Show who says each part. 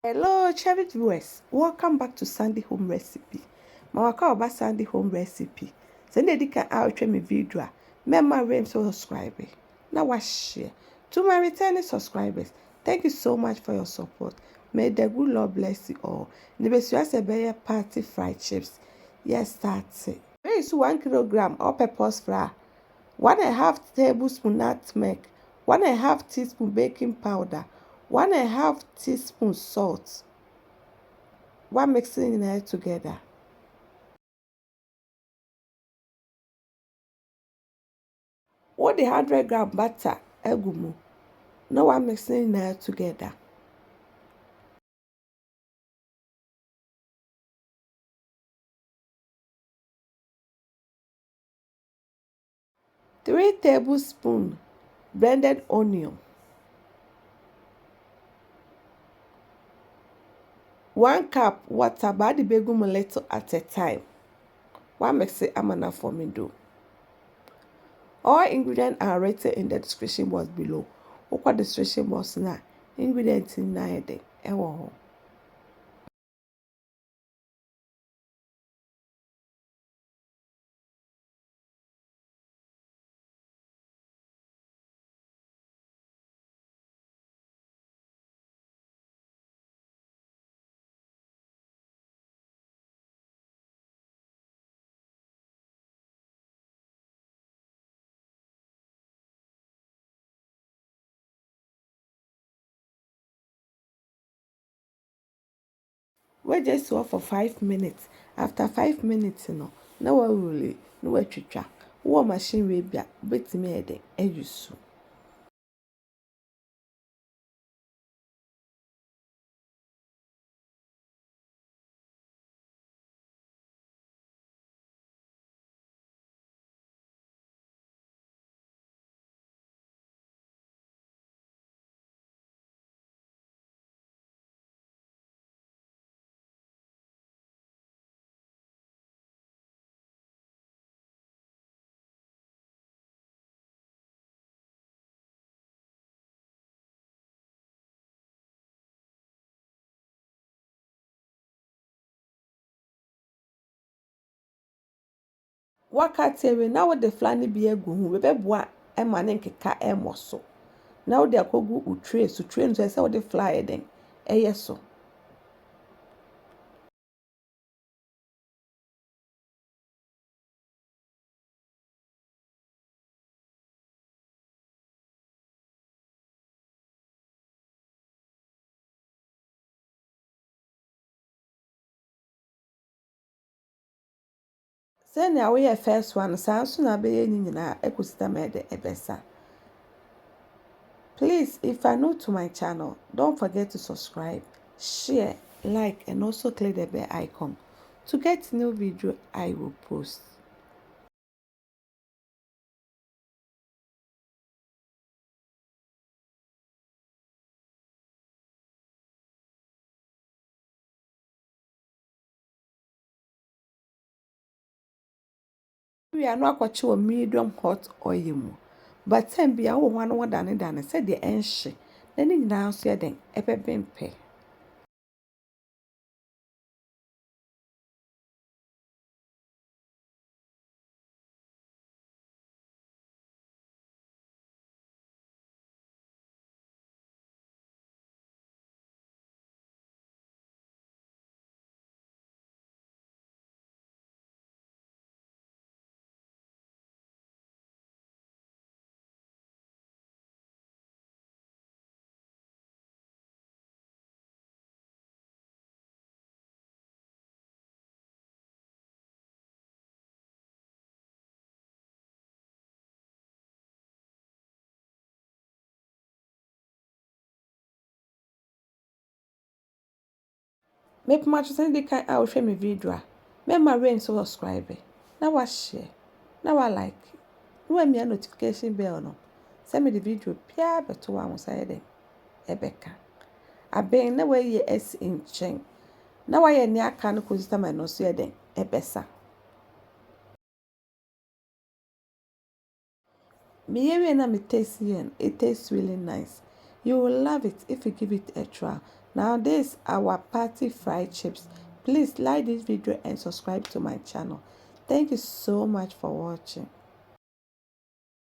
Speaker 1: Hello, cherished viewers. Welcome back to Sandy Home Recipe. Mawaka oba Sandy Home Recipe. Send the can out me video. Remember to subscribe. Now share. To my returning subscribers, thank you so much for your support. May the good Lord bless you all. The best you a party fried chips. Yes, that's it. There is 1 kilogram all-purpose flour, 1.5 tablespoon nutmeg, 1.5 teaspoon baking powder, 1.5 teaspoon salt. While mixing it together. What the 100-gram butter egumu. Now while mixing it together. Three tablespoons blended onion. 1 cup water, but the begum a little at a time. While mixing amana for me do. All ingredients are rated in the description box below. What the description box now? Ingredients in nine. Ewo. We just work for 5 minutes. After 5 minutes, now we really, no we chicha. What machine we be bet me ede use. Wakati we now the flani be egu hu we beboa e ma ne nkeka e moso. Now the akogu utray so tray so say we fly den eye so. Say na we first one sanso na be ni nyina ekosita me de ebesa. Please, if you are new to my channel, don't forget to subscribe, share, like, and also click the bell icon to get new video I will post. We are not quite medium hot oil mu, but time be our one than said the enche. Then in now say then epe bempe. Make much send the kind out share me video. Make my rain so subscribe. Now I share. Now I like. No me a notification bell no. Send me the video pia beto wa side dem. Ebeka. Abeng na we ye es in chen. Na wa ye ni aka no kosita ma no so ye den ebesa. Me na me taste yen. It tastes really nice. You will love it if you give it a try. Now this our party fried chips. Please like this video and subscribe to my channel. Thank you so much for watching.